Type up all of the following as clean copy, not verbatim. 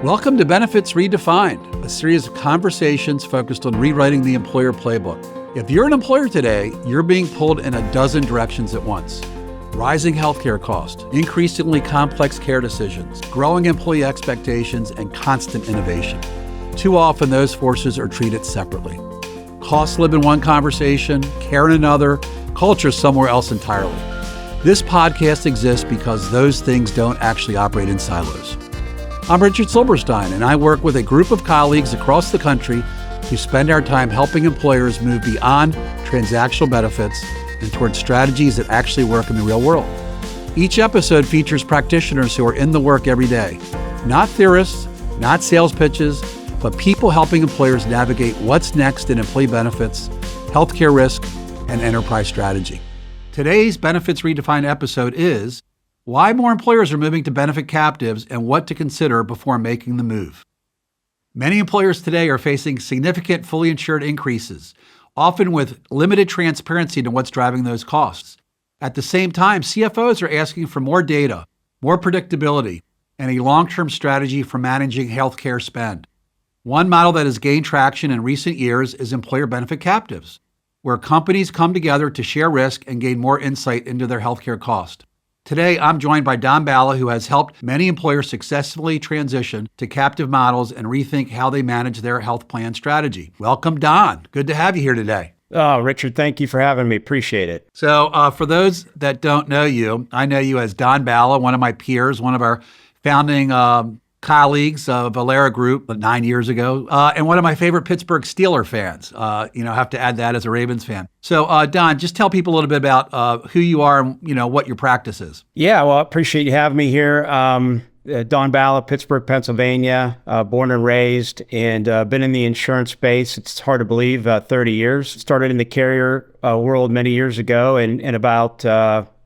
Welcome to Benefits Redefined, a series of conversations focused on rewriting the employer playbook. If you're an employer today, you're being pulled in a dozen directions at once. Rising healthcare costs, increasingly complex care decisions, growing employee expectations, and constant innovation. Too often, those forces are treated separately. Costs live in one conversation, care in another, culture somewhere else entirely. This podcast exists because those things don't actually operate in silos. I'm Richard Silberstein, and I work with a group of colleagues across the country who spend our time helping employers move beyond transactional benefits and towards strategies that actually work in the real world. Each episode features practitioners who are in the work every day, not theorists, not sales pitches, but people helping employers navigate what's next in employee benefits, healthcare risk, and enterprise strategy. Today's Benefits Redefined episode is why more employers are moving to benefit captives and what to consider before making the move. Many employers today are facing significant fully insured increases, often with limited transparency into what's driving those costs. At the same time, CFOs are asking for more data, more predictability, and a long-term strategy for managing healthcare spend. One model that has gained traction in recent years is employer benefit captives, where companies come together to share risk and gain more insight into their healthcare cost. Today, I'm joined by Don Balla, who has helped many employers successfully transition to captive models and rethink how they manage their health plan strategy. Welcome, Don. Good to have you here today. Oh, Richard, thank you for having me. Appreciate it. So for those that don't know you, I know you as Don Balla, one of my peers, one of our founding colleagues of Valera Group 9 years ago, and one of my favorite Pittsburgh Steeler fans. Have to add that as a Ravens fan. So Don, just tell people a little bit about who you are and what your practice is. Yeah, well, I appreciate you having me here. Don Balla, Pittsburgh, Pennsylvania, born and raised, and been in the insurance space. It's hard to believe, 30 years. Started in the carrier world many years ago, and about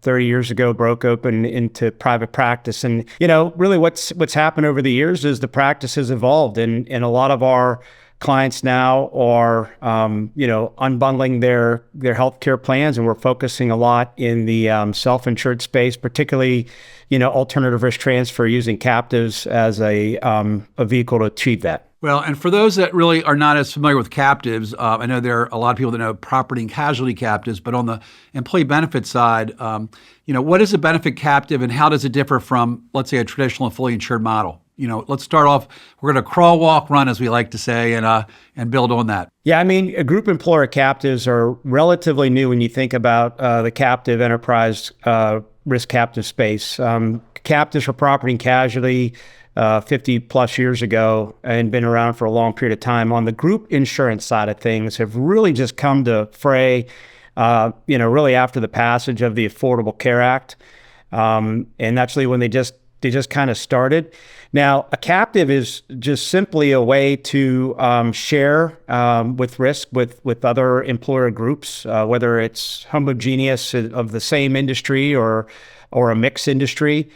30 years ago, broke open into private practice. And, really what's happened over the years is the practice has evolved, and a lot of our clients now are, unbundling their healthcare plans, and we're focusing a lot in the self-insured space, particularly, alternative risk transfer using captives as a vehicle to achieve that. Well, and for those that really are not as familiar with captives, I know there are a lot of people that know property and casualty captives, but on the employee benefit side, what is a benefit captive and how does it differ from, let's say, a traditional fully insured model? Let's start off, we're going to crawl, walk, run, as we like to say, and build on that. Yeah, group employer captives are relatively new when you think about the captive enterprise risk captive space. Captives for property and casualty 50 plus years ago and been around for a long period of time. On the group insurance side of things have really just come to fray, really after the passage of the Affordable Care Act. And that's really when they just kind of started. Now, a captive is just simply a way to share with risk with other employer groups, whether it's homogeneous of the same industry or a mixed industry.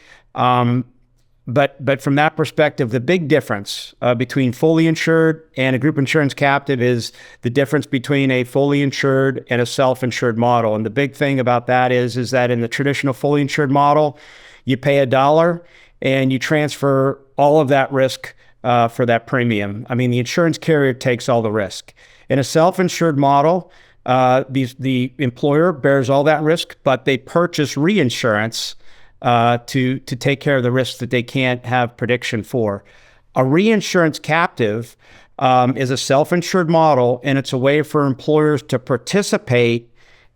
But from that perspective, the big difference between fully insured and a group insurance captive is the difference between a fully insured and a self-insured model. And the big thing about that is that in the traditional fully insured model, you pay $1 and you transfer all of that risk for that premium. The insurance carrier takes all the risk. In a self-insured model, the employer bears all that risk, but they purchase reinsurance to take care of the risks that they can't have prediction for. A reinsurance captive is a self-insured model, and it's a way for employers to participate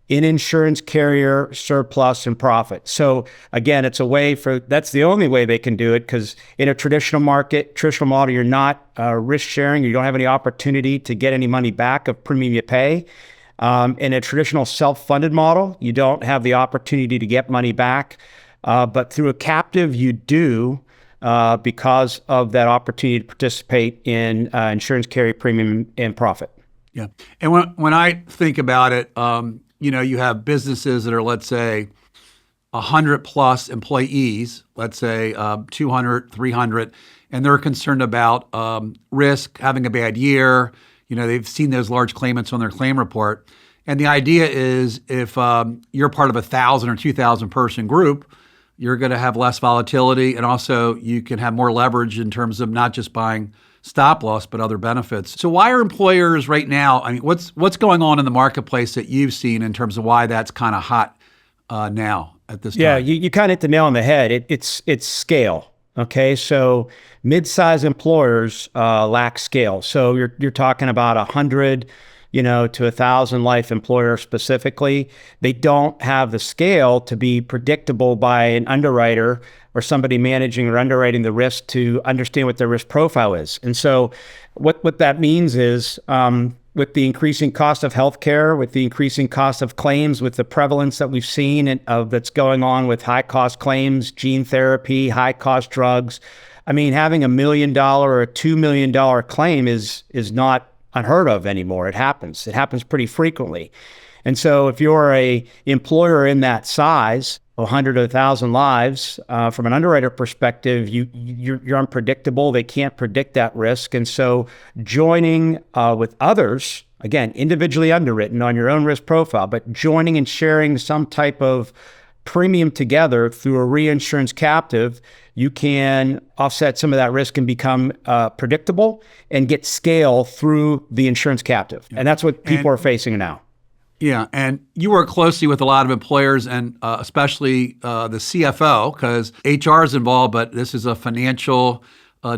in insurance carrier surplus and profit. So again, that's the only way they can do it, because in a traditional model, you're not risk sharing. You don't have any opportunity to get any money back of premium you pay. In a traditional self-funded model, you don't have the opportunity to get money back. But through a captive, you do because of that opportunity to participate in insurance carrier premium and profit. Yeah. And when I think about it, you have businesses that are, let's say, 100 plus employees, let's say 200, 300, and they're concerned about risk, having a bad year. They've seen those large claimants on their claim report. And the idea is if you're part of a 1,000 or 2,000 person group, you're going to have less volatility, and also you can have more leverage in terms of not just buying stop loss, but other benefits. So why are employers right now, I mean, what's going on in the marketplace that you've seen in terms of why that's kind of hot now at this time? Yeah, you kind of hit the nail on the head. It's scale. Okay, so mid-sized employers lack scale. So you're talking about 100, to 1,000 life employer specifically. They don't have the scale to be predictable by an underwriter or somebody managing or underwriting the risk to understand what their risk profile is. And so what that means is with the increasing cost of healthcare, with the increasing cost of claims, with the prevalence that we've seen that's going on with high cost claims, gene therapy, high cost drugs. I mean, having $1 million or a $2 million claim is not unheard of anymore. It happens pretty frequently. And so if you're a employer in that size, 100 to 1,000 lives, from an underwriter perspective, you're unpredictable. They can't predict that risk. And so joining with others, again, individually underwritten on your own risk profile, but joining and sharing some type of premium together through a reinsurance captive, you can offset some of that risk and become predictable and get scale through the insurance captive. And that's what people are facing now. Yeah, and you work closely with a lot of employers and especially the CFO, because HR is involved, but this is a financial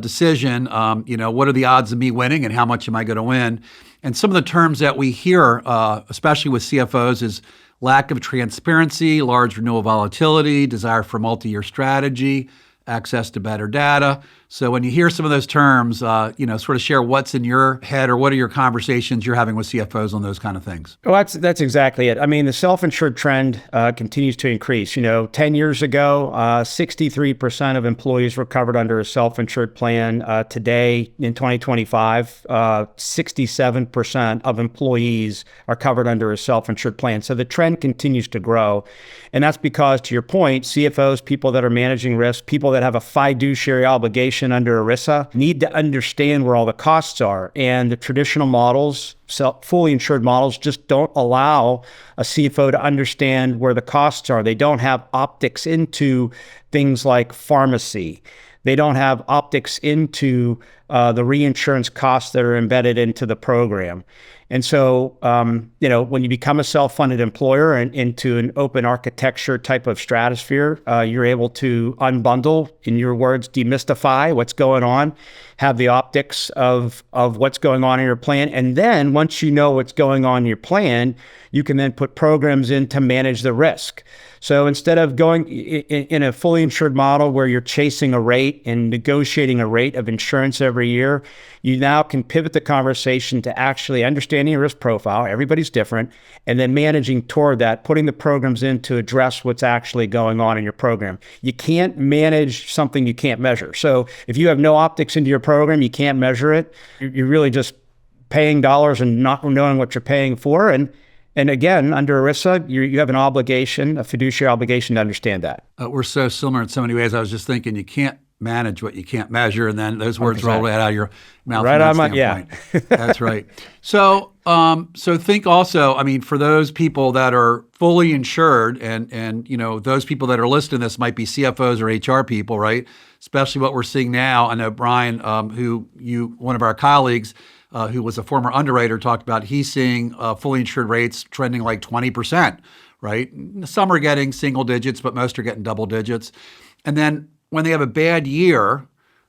decision. What are the odds of me winning and how much am I going to win? And some of the terms that we hear, especially with CFOs, is lack of transparency, large renewal volatility, desire for multi-year strategy, access to better data. So when you hear some of those terms, sort of share what's in your head or what are your conversations you're having with CFOs on those kind of things. Well, that's exactly it. I mean, the self-insured trend continues to increase. 10 years ago, 63% of employees were covered under a self-insured plan. Today, in 2025, 67% of employees are covered under a self-insured plan. So the trend continues to grow. And that's because, to your point, CFOs, people that are managing risk, people that have a fiduciary obligation under ERISA, need to understand where all the costs are. And the traditional models, fully insured models, just don't allow a CFO to understand where the costs are. They don't have optics into things like pharmacy. They don't have optics into the reinsurance costs that are embedded into the program. And so, when you become a self-funded employer and into an open architecture type of stratosphere, you're able to unbundle, in your words, demystify what's going on, have the optics of what's going on in your plan. And then once you know what's going on in your plan, you can then put programs in to manage the risk. So instead of going in a fully insured model where you're chasing a rate and negotiating a rate of insurance every year, you now can pivot the conversation to actually understanding your risk profile. Everybody's different. And then managing toward that, putting the programs in to address what's actually going on in your program. You can't manage something you can't measure. So if you have no optics into your program, you can't measure it. You're really just paying dollars and not knowing what you're paying for. And again, under ERISA, you have an obligation, a fiduciary obligation to understand that. We're so similar in so many ways. I was just thinking you can't manage what you can't measure, and then those words 100%. roll right out of your mouth. Right on my, yeah. That's right. So think also, I mean, for those people that are fully insured, and those people that are listening to this might be CFOs or HR people, right? Especially what we're seeing now. I know Brian, one of our colleagues, who was a former underwriter, talked about he's seeing fully insured rates trending like 20%, right? Some are getting single digits, but most are getting double digits. And then when they have a bad year,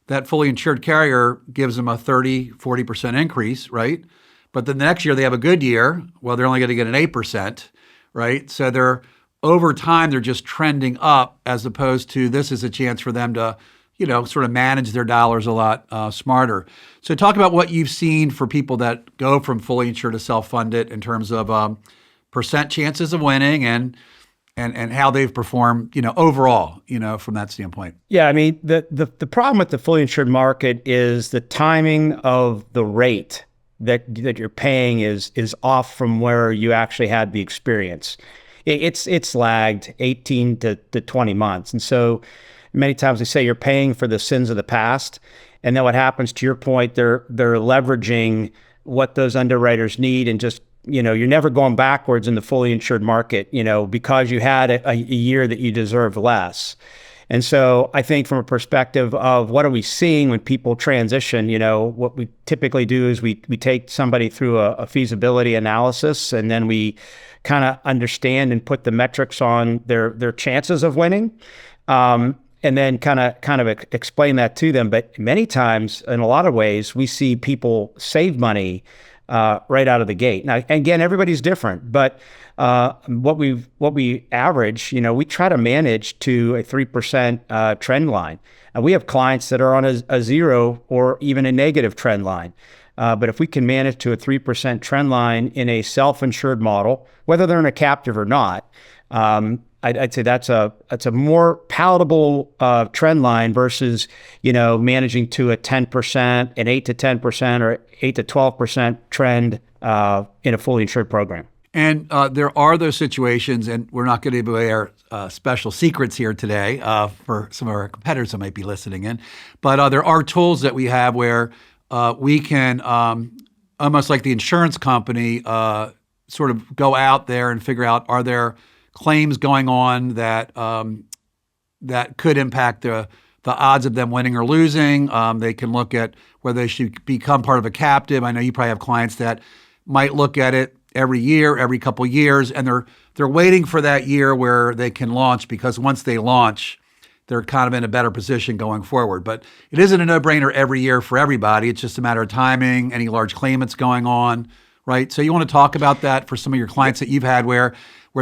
that fully insured carrier gives them a 30, 40% increase, right? But then the next year they have a good year, well, they're only going to get an 8%, right? So over time, they're just trending up, as opposed to this is a chance for them to sort of manage their dollars a lot smarter. So talk about what you've seen for people that go from fully insured to self-funded in terms of percent chances of winning and how they've performed, overall, from that standpoint. Yeah, I mean, the problem with the fully insured market is the timing of the rate that you're paying is off from where you actually had the experience. It's lagged 18 to 20 months. And so many times they say you're paying for the sins of the past. And then what happens, to your point, they're leveraging what those underwriters need, and just, you're never going backwards in the fully insured market, because you had a year that you deserve less. And so I think from a perspective of what are we seeing when people transition, what we typically do is we take somebody through a feasibility analysis, and then we kind of understand and put the metrics on their chances of winning. And then kind of explain that to them. But many times, in a lot of ways, we see people save money right out of the gate. Now, again, everybody's different, but what we average, we try to manage to a 3% trend line. And we have clients that are on a 0 or even a negative trend line. But if we can manage to a 3% trend line in a self-insured model, whether they're in a captive or not, I'd say that's a more palatable trend line versus managing to a 10%, an 8 to 10%, or 8 to 12% trend in a fully insured program. And there are those situations, and we're not going to give away our special secrets here today for some of our competitors that might be listening in, but there are tools that we have where we can almost like the insurance company sort of go out there and figure out, are there claims going on that that could impact the odds of them winning or losing. They can look at whether they should become part of a captive. I know you probably have clients that might look at it every year, every couple of years, and they're waiting for that year where they can launch, because once they launch, they're kind of in a better position going forward. But it isn't a no-brainer every year for everybody. It's just a matter of timing, any large claimants going on, right? So you want to talk about that for some of your clients that you've had where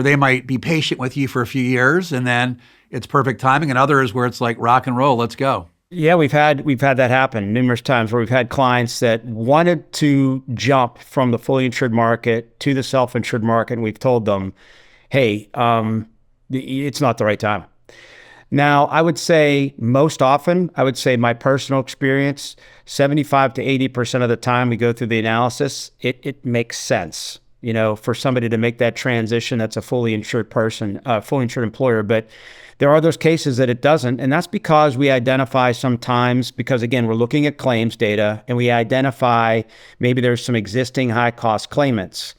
they might be patient with you for a few years and then it's perfect timing, and others where it's like rock and roll, let's go. Yeah, we've had that happen numerous times where we've had clients that wanted to jump from the fully insured market to the self-insured market, and we've told them, hey, it's not the right time. Now, I would say most often, my personal experience, 75 to 80% of the time we go through the analysis, it makes sense, for somebody to make that transition. That's a fully insured person, fully insured employer. But there are those cases that it doesn't. And that's because we identify sometimes, because again, we're looking at claims data, and we identify maybe there's some existing high cost claimants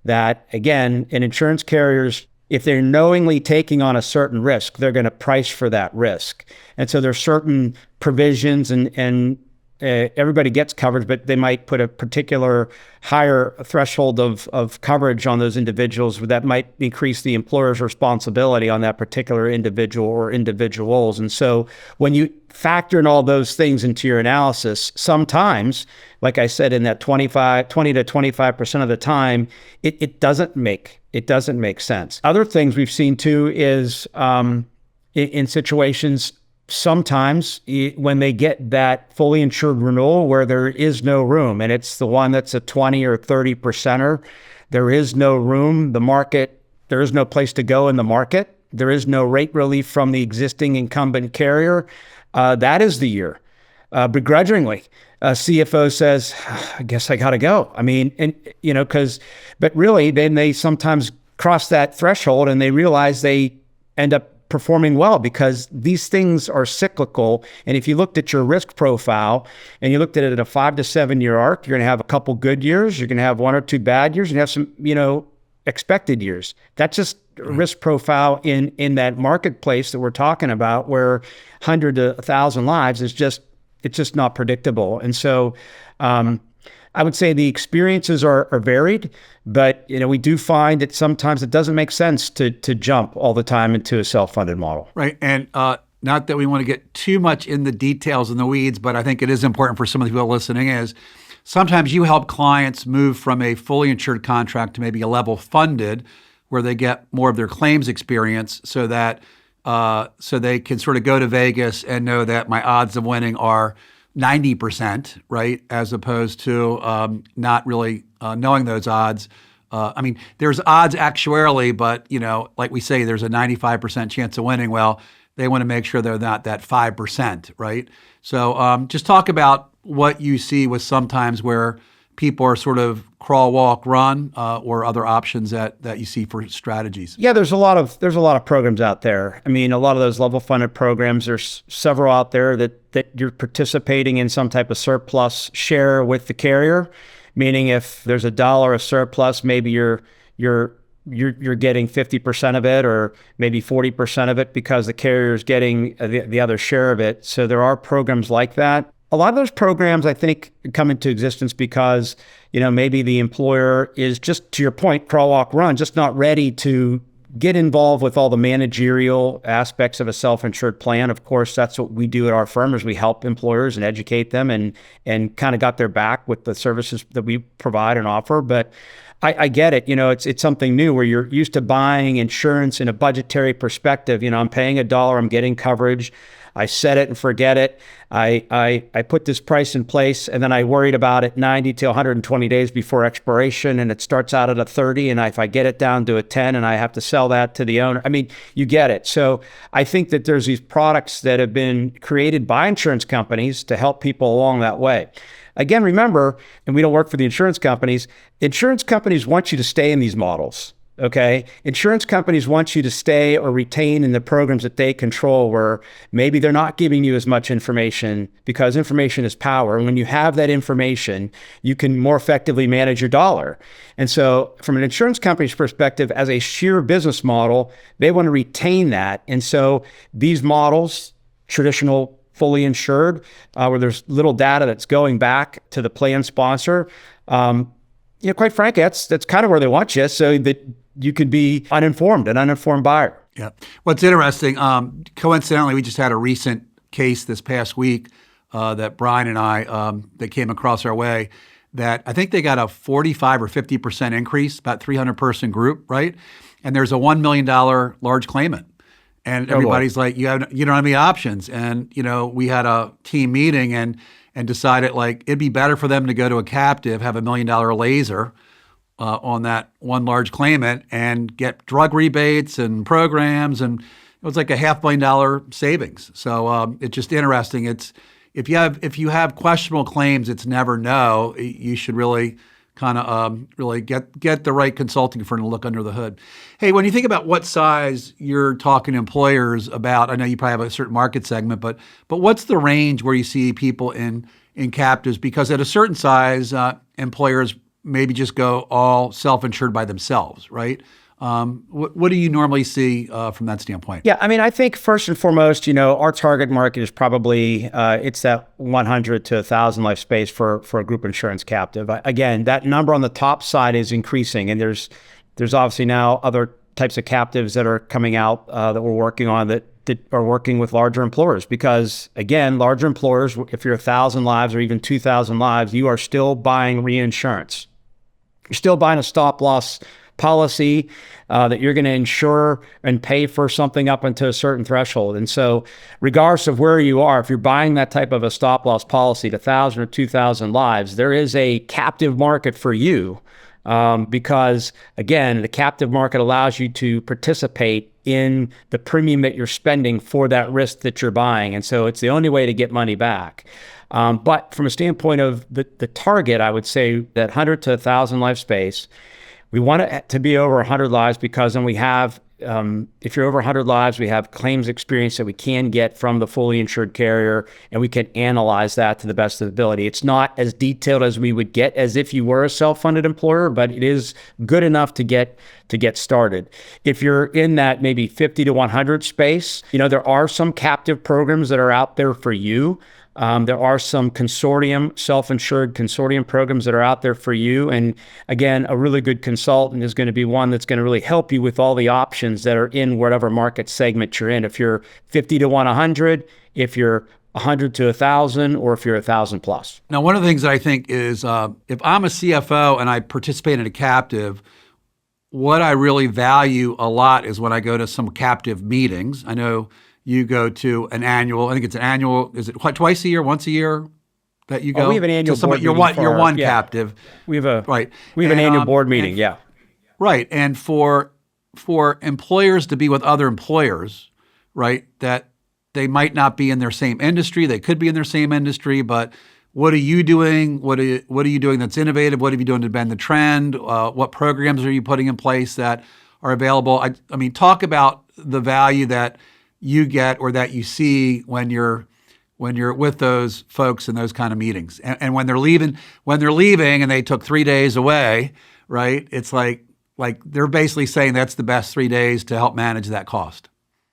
that, again, in insurance carriers, if they're knowingly taking on a certain risk, they're going to price for that risk. And so there's certain provisions, and everybody gets coverage, but they might put a particular higher threshold of coverage on those individuals that might increase the employer's responsibility on that particular individual or individuals. And so when you factor in all those things into your analysis, sometimes, like I said, in that 20 to 25% of the time, it doesn't make sense. Other things we've seen too is in situations, sometimes when they get that fully insured renewal where there is no room, and it's the one that's a 20 or 30%er, there is no room. The market, there is no place to go in the market. There is no rate relief from the existing incumbent carrier. That is the year. Begrudgingly, CFO says, I guess I got to go. I mean, and but really then they sometimes cross that threshold and they realize they end up performing well, because these things are cyclical. And if you looked at your risk profile and you looked at it in a 5 to 7 year arc, you're going to have a couple good years, you're going to have 1 or 2 bad years, and you have some, expected years. That's just risk profile in that marketplace that we're talking about, where 100 to 1,000 lives is it's just not predictable. And so I would say the experiences are varied, but we do find that sometimes it doesn't make sense to jump all the time into a self-funded model. Right. And not that we want to get too much in the details and the weeds, but I think it is important for some of the people listening is sometimes you help clients move from a fully insured contract to maybe a level funded, where they get more of their claims experience, so that so they can sort of go to Vegas and know that my odds of winning are 90%, right? As opposed to not really knowing those odds. I mean, there's odds actuarially, but like we say, there's a 95% chance of winning. Well, they want to make sure they're not that 5%, right? So just talk about what you see with sometimes where people are sort of crawl, walk, run, or other options that you see for strategies. Yeah, there's a lot of programs out there. I mean, a lot of those level funded programs, there's several out there that you're participating in some type of surplus share with the carrier, meaning if there's $1 of surplus, maybe you're you're getting 50% of it or maybe 40% of it because the carrier is getting the other share of it. So there are programs like that. A lot of those programs, I think, come into existence because, maybe the employer is just, to your point, crawl, walk, run, just not ready to get involved with all the managerial aspects of a self-insured plan. Of course, that's what we do at our firm, is we help employers and educate them and kind of got their back with the services that we provide and offer. But I get it. It's something new where you're used to buying insurance in a budgetary perspective. I'm paying $1, I'm getting coverage. I set it and forget it. I put this price in place, and then I worried about it 90 to 120 days before expiration, and it starts out at a 30, and if I get it down to a 10 and I have to sell that to the owner, you get it. So I think that there's these products that have been created by insurance companies to help people along that way. Again, remember, and we don't work for the insurance companies want you to stay in these models. Okay. Insurance companies want you to stay or retain in the programs that they control, where maybe they're not giving you as much information, because information is power. And when you have that information, you can more effectively manage your dollar. And so from an insurance company's perspective, as a sheer business model, they want to retain that. And so these models, traditional fully insured, where there's little data that's going back to the plan sponsor, quite frankly, that's kind of where they want you, so that you could be an uninformed buyer. Yeah. What's interesting, coincidentally, we just had a recent case this past week that Brian and I, that came across our way, that I think they got a 45 or 50% increase, about 300-person group, right? And there's a $1 million large claimant. And everybody's like, you don't have any options. And, we had a team meeting and decided it'd be better for them to go to a captive, have $1 million laser on that one large claimant, and get drug rebates and programs. And it was like a $500,000 savings. So it's just interesting. It's if you have questionable claims, it's never no. You should really kind of really get the right consulting firm to look under the hood. Hey, when you think about what size you're talking to employers about, I know you probably have a certain market segment, but what's the range where you see people in captives? Because at a certain size, employers maybe just go all self-insured by themselves, right? What do you normally see from that standpoint? Yeah, I think first and foremost, our target market is probably, it's that 100 to 1,000 life space for a group insurance captive. Again, that number on the top side is increasing, and there's obviously now other types of captives that are coming out that we're working on that are working with larger employers, because again, larger employers, if you're 1,000 lives or even 2,000 lives, you are still buying reinsurance. You're still buying a stop loss policy that you're going to insure and pay for something up until a certain threshold. And so regardless of where you are, if you're buying that type of a stop loss policy to 1,000 or 2,000 lives, there is a captive market for you, because again, the captive market allows you to participate in the premium that you're spending for that risk that you're buying. And so it's the only way to get money back. But from a standpoint of the target, I would say that 100 to 1,000 life space, we want it to be over 100 lives, because then we have, if you're over 100 lives, we have claims experience that we can get from the fully insured carrier, and we can analyze that to the best of the ability. It's not as detailed as we would get as if you were a self-funded employer, but it is good enough to get started. If you're in that maybe 50 to 100 space, there are some captive programs that are out there for you. There are some self-insured consortium programs that are out there for you. And again, a really good consultant is going to be one that's going to really help you with all the options that are in whatever market segment you're in. If you're 50 to 100, if you're 100 to 1,000, or if you're 1,000 plus. Now, one of the things that I think is, if I'm a CFO and I participate in a captive, what I really value a lot is when I go to some captive meetings. I know you go to an annual, I think it's an annual, is it twice a year, once a year that you go? We have an annual board meeting. You're one captive. We have an and, annual board meeting, yeah. Right, and for employers to be with other employers, right, that they might not be in their same industry, they could be in their same industry, but what are you doing? What are you doing that's innovative? What are you doing to bend the trend? What programs are you putting in place that are available? I mean, talk about the value that you get or that you see when you're with those folks in those kind of meetings, and when they're leaving and they took 3 days away, right? It's like, Like they're basically saying that's the best 3 days to help manage that cost.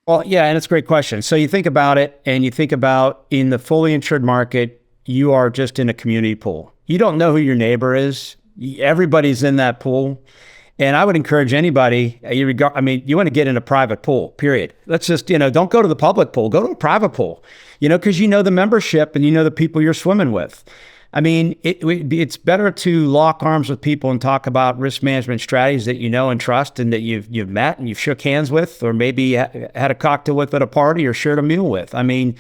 Well, yeah, and it's a great question. So you think about it, and you think about in the fully insured market, you are just in a community pool. You don't know who your neighbor is. Everybody's in that pool. And I would encourage anybody, you want to get in a private pool, period. Let's just, don't go to the public pool, go to a private pool, because you know the membership and you know the people you're swimming with. I mean, it's better to lock arms with people and talk about risk management strategies that you know and trust and that you've met and you've shook hands with, or maybe had a cocktail with at a party or shared a meal with. I mean,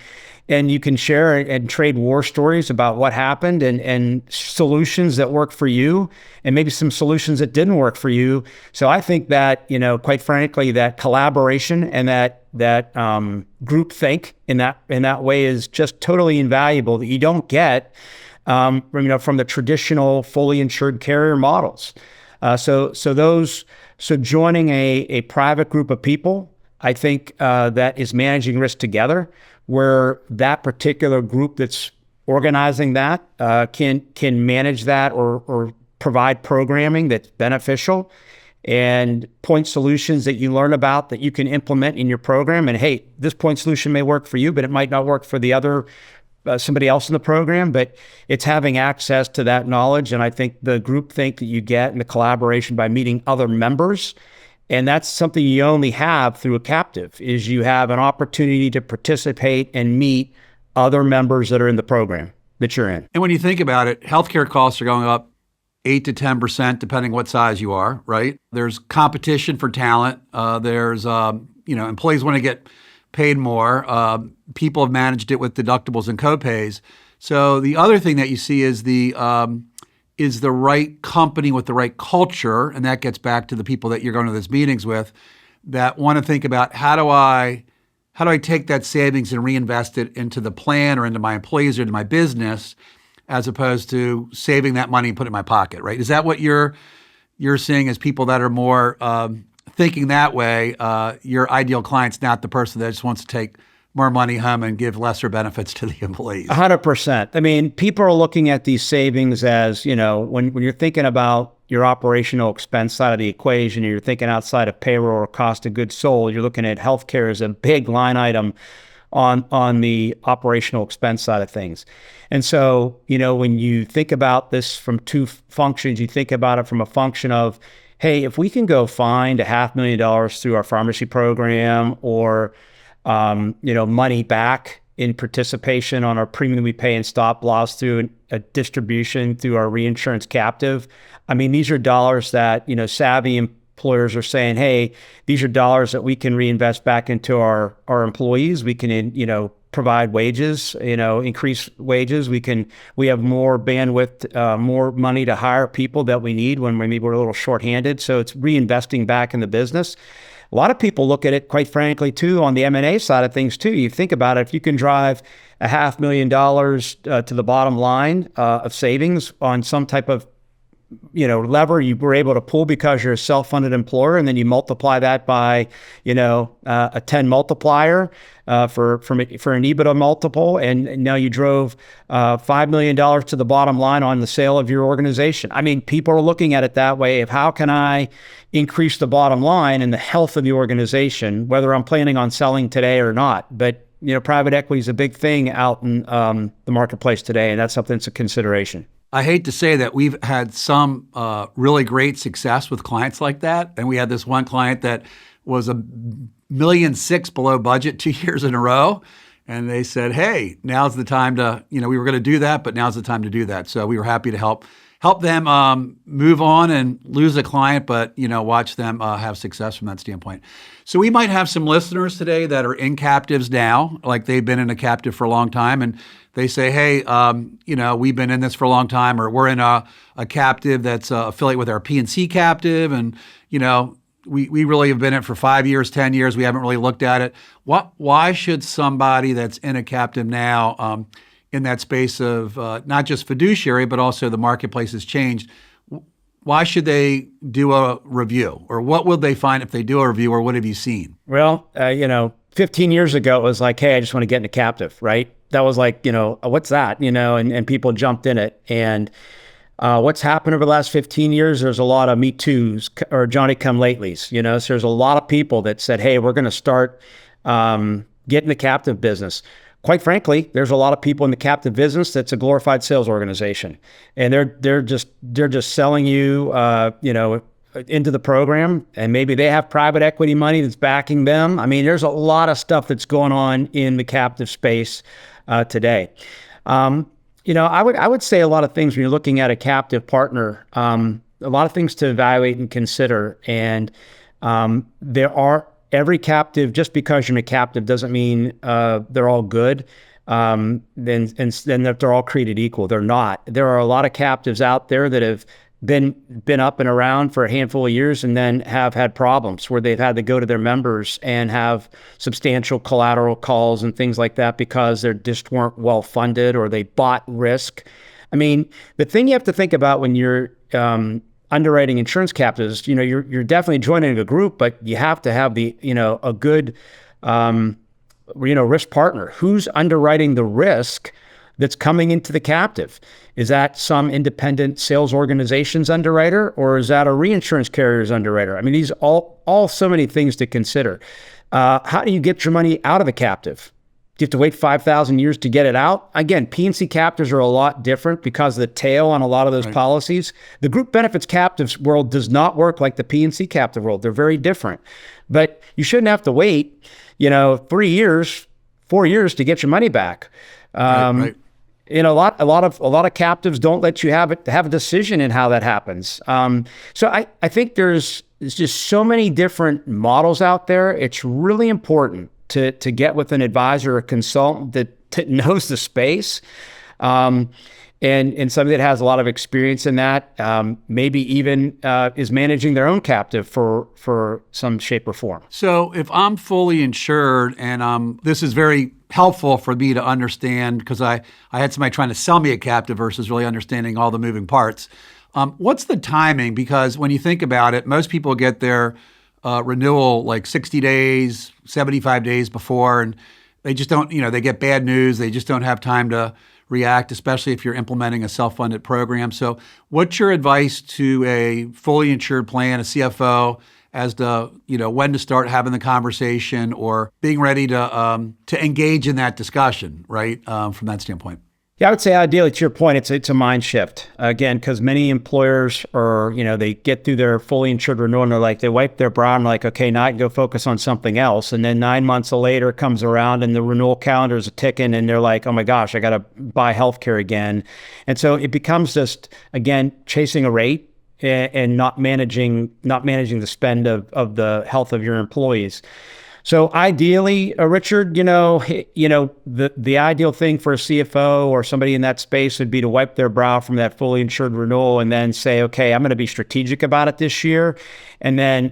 and you can share and trade war stories about what happened and solutions that work for you and maybe some solutions that didn't work for you. So I think that, quite frankly, that collaboration and that group think in that way is just totally invaluable that you don't get from the traditional fully insured carrier models. So joining a private group of people, I think that is managing risk together, where that particular group that's organizing that can manage that or provide programming that's beneficial and point solutions that you learn about that you can implement in your program. And hey, this point solution may work for you, but it might not work for the other somebody else in the program. But it's having access to that knowledge. And I think the group think that you get and the collaboration by meeting other members, and that's something you only have through a captive, is you have an opportunity to participate and meet other members that are in the program that you're in. And when you think about it, healthcare costs are going up 8 to 10%, depending what size you are, right? There's competition for talent. There's, employees want to get paid more. People have managed it with deductibles and copays. So the other thing that you see is the right company with the right culture, and that gets back to the people that you're going to those meetings with, that want to think about how do I take that savings and reinvest it into the plan or into my employees or into my business, as opposed to saving that money and put it in my pocket, right? Is that what you're seeing as people that are more thinking that way? Your ideal client's not the person that just wants to take more money home and give lesser benefits to the employees. 100%. I mean, people are looking at these savings as, when you're thinking about your operational expense side of the equation, and you're thinking outside of payroll or cost of goods sold, you're looking at healthcare as a big line item on the operational expense side of things. And so, when you think about this from two functions, you think about it from a function of, hey, if we can go find $500,000 through our pharmacy program, or money back in participation on our premium we pay in stop loss through a distribution through our reinsurance captive. I mean, these are dollars that, savvy employers are saying, hey, these are dollars that we can reinvest back into our employees. We can, provide wages, increase wages. We have more bandwidth, more money to hire people that we need when maybe we're a little shorthanded. So it's reinvesting back in the business. A lot of people look at it, quite frankly, too, on the M&A side of things, too. You think about it, if you can drive $500,000 to the bottom line of savings on some type of lever you were able to pull because you're a self-funded employer, and then you multiply that by, a 10 multiplier for an EBITDA multiple, and now you drove $5 million to the bottom line on the sale of your organization. I mean, people are looking at it that way of how can I increase the bottom line and the health of the organization, whether I'm planning on selling today or not. But private equity is a big thing out in the marketplace today, and that's something that's a consideration. I hate to say that we've had some really great success with clients like that. And we had this one client that was $1.6 million below budget 2 years in a row. And they said, hey, now's the time to, we were going to do that, but now's the time to do that. So we were happy to help them move on and lose a client, but, watch them have success from that standpoint. So we might have some listeners today that are in captives now, like they've been in a captive for a long time. And they say, hey, we've been in this for a long time, or we're in a captive that's affiliate with our P&C captive. And, we really have been in it for 5 years, 10 years. We haven't really looked at it. Why should somebody that's in a captive now, in that space of not just fiduciary, but also the marketplace has changed, why should they do a review? Or what will they find if they do a review, or what have you seen? Well, 15 years ago, it was like, hey, I just want to get in a captive, right? That was like, what's that? And people jumped in it. And What's happened over the last 15 years? There's a lot of Me Too's or Johnny Come Latelys. So there's a lot of people that said, "Hey, we're going to start getting the captive business." Quite frankly, there's a lot of people in the captive business that's a glorified sales organization, and they're just selling you, into the program, and maybe they have private equity money that's backing them. I mean, there's a lot of stuff that's going on in the captive space today. I would say a lot of things when you're looking at a captive partner, a lot of things to evaluate and consider. And every captive, just because you're in a captive doesn't mean they're all good. Then that they're all created equal. They're not. There are a lot of captives out there that have been up and around for a handful of years and then have had problems where they've had to go to their members and have substantial collateral calls and things like that because they just weren't well funded or they bought risk. I mean, the thing you have to think about when you're underwriting insurance captives, you're definitely joining a group, but you have to have a good risk partner. Who's underwriting the risk that's coming into the captive? Is that some independent sales organization's underwriter, or is that a reinsurance carrier's underwriter? I mean, these all so many things to consider. How do you get your money out of the captive? Do you have to wait 5,000 years to get it out? Again, P&C captives are a lot different because of the tail on a lot of those policies. The group benefits captives world does not work like the P&C captive world. They're very different. But you shouldn't have to wait, 3 years, 4 years to get your money back. Right. A lot of captives don't let you have a decision in how that happens. So I think there's just so many different models out there. It's really important to get with an advisor or consultant that knows the space, and somebody that has a lot of experience in that, maybe even is managing their own captive for some shape or form. So if I'm fully insured, and this is very helpful for me to understand because I had somebody trying to sell me a captive versus really understanding all the moving parts. What's the timing? Because when you think about it, most people get their renewal like 60 days, 75 days before, and they just don't, they get bad news. They just don't have time to react, especially if you're implementing a self-funded program. So what's your advice to a fully insured plan, a CFO, as to, when to start having the conversation or being ready to engage in that discussion, right, from that standpoint? Yeah, I would say ideally, to your point, it's a mind shift. Again, because many employers are, they get through their fully insured renewal and they wipe their brow and okay, now I can go focus on something else. And then 9 months later it comes around and the renewal calendar is ticking and they're like, oh my gosh, I got to buy healthcare again. And so it becomes just, again, chasing a rate and not managing the spend of the health of your employees. So ideally, Richard, the ideal thing for a CFO or somebody in that space would be to wipe their brow from that fully insured renewal and then say, okay, I'm going to be strategic about it this year, and then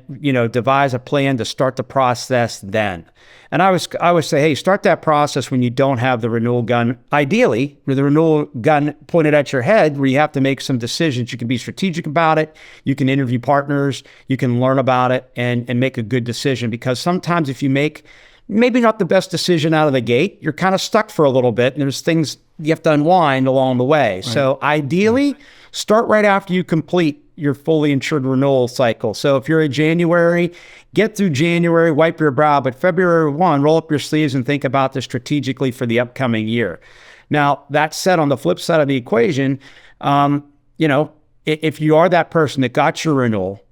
devise a plan to start the process then. And I would say, hey, start that process when you don't have the renewal gun, ideally with the renewal gun pointed at your head, where you have to make some decisions. You can be strategic about it. You can interview partners. You can learn about it and make a good decision. Because sometimes if you make maybe not the best decision out of the gate, you're kind of stuck for a little bit, and there's things you have to unwind along the way. Right. So ideally, start right after you complete your fully insured renewal cycle. So if you're in January, get through January, wipe your brow, but February 1, roll up your sleeves and think about this strategically for the upcoming year. Now, that said, on the flip side of the equation, if you are that person that got your renewal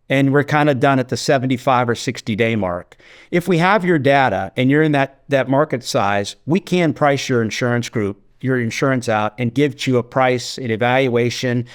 and we're kind of done at the 75 or 60 day mark, if we have your data and you're in that market size, we can price your insurance out and give you a price, an evaluation,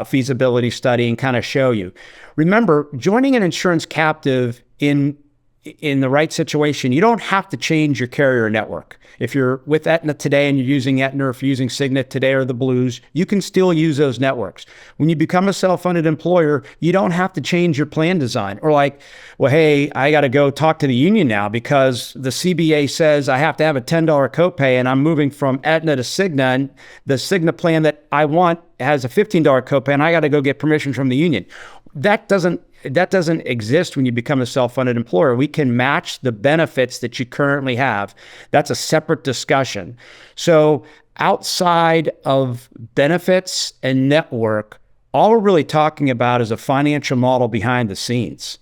feasibility study, and kind of show you. Remember, joining an insurance captive in the right situation, you don't have to change your carrier network. If you're with Aetna today and you're using Aetna, or if you're using Cigna today or the Blues, you can still use those networks. When you become a self-funded employer, you don't have to change your plan design. Or well, hey, I got to go talk to the union now because the CBA says I have to have a $10 copay and I'm moving from Aetna to Cigna, and the Cigna plan that I want has a $15 copay and I got to go get permission from the union. That doesn't that doesn't exist when you become a self-funded employer. We can match the benefits that you currently have. That's a separate discussion. So outside of benefits and network, all we're really talking about is a financial model behind the scenes.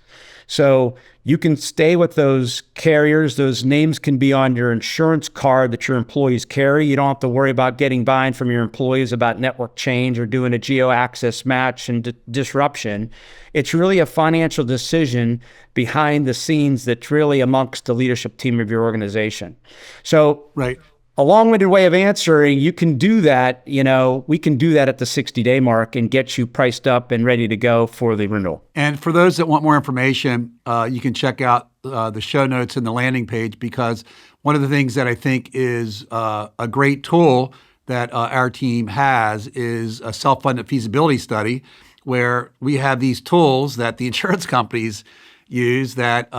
So you can stay with those carriers. Those names can be on your insurance card that your employees carry. You don't have to worry about getting buy-in from your employees about network change or doing a geo-access match and disruption. It's really a financial decision behind the scenes that's really amongst the leadership team of your organization. So Right. a long-winded way of answering, you can do that, we can do that at the 60-day mark and get you priced up and ready to go for the renewal. And for those that want more information, you can check out the show notes and the landing page, because one of the things that I think is a great tool that our team has is a self-funded feasibility study, where we have these tools that the insurance companies use that,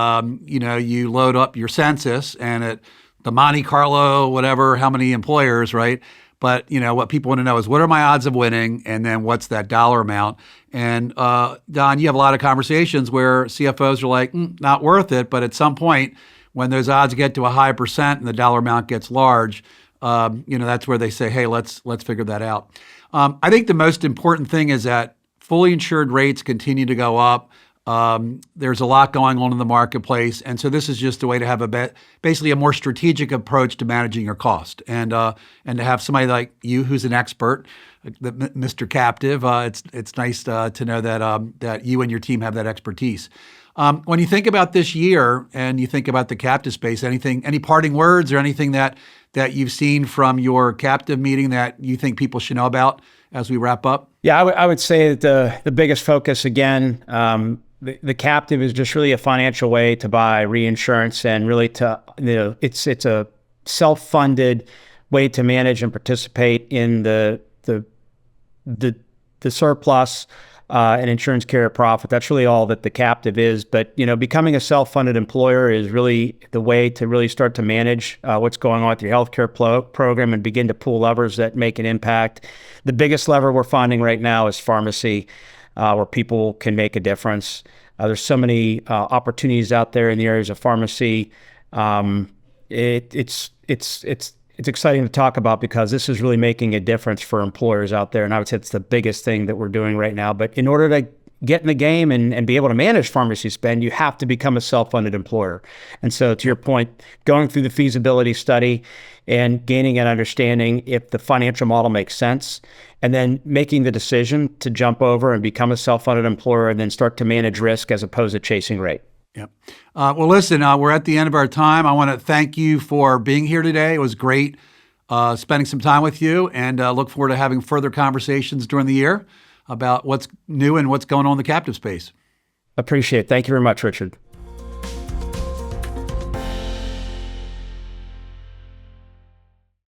you load up your census and the Monte Carlo, whatever, how many employers, right? But, what people want to know is, what are my odds of winning? And then what's that dollar amount? And Don, you have a lot of conversations where CFOs are like, not worth it. But at some point, when those odds get to a high percent and the dollar amount gets large, that's where they say, hey, let's figure that out. I think the most important thing is that fully insured rates continue to go up. There's a lot going on in the marketplace. And so this is just a way to have basically a more strategic approach to managing your cost, and to have somebody like you who's an expert, Mr. Captive. It's nice to know that you and your team have that expertise. When you think about this year and you think about the captive space, any parting words or anything that you've seen from your captive meeting that you think people should know about as we wrap up? Yeah, I would say that the biggest focus, again, the captive is just really a financial way to buy reinsurance, and really it's a self-funded way to manage and participate in the surplus and insurance carrier profit. That's really all that the captive is. But becoming a self-funded employer is really the way to really start to manage what's going on with your healthcare program and begin to pull levers that make an impact. The biggest lever we're finding right now is pharmacy, where people can make a difference. There's so many opportunities out there in the areas of pharmacy. It's exciting to talk about, because this is really making a difference for employers out there. And I would say it's the biggest thing that we're doing right now. But in order to get in the game and be able to manage pharmacy spend, you have to become a self-funded employer. And so to your point, going through the feasibility study and gaining an understanding if the financial model makes sense, and then making the decision to jump over and become a self-funded employer and then start to manage risk as opposed to chasing rate. Yep. Well, listen, we're at the end of our time. I want to thank you for being here today. It was great spending some time with you, and look forward to having further conversations during the year about what's new and what's going on in the captive space. Appreciate it. Thank you very much, Richard.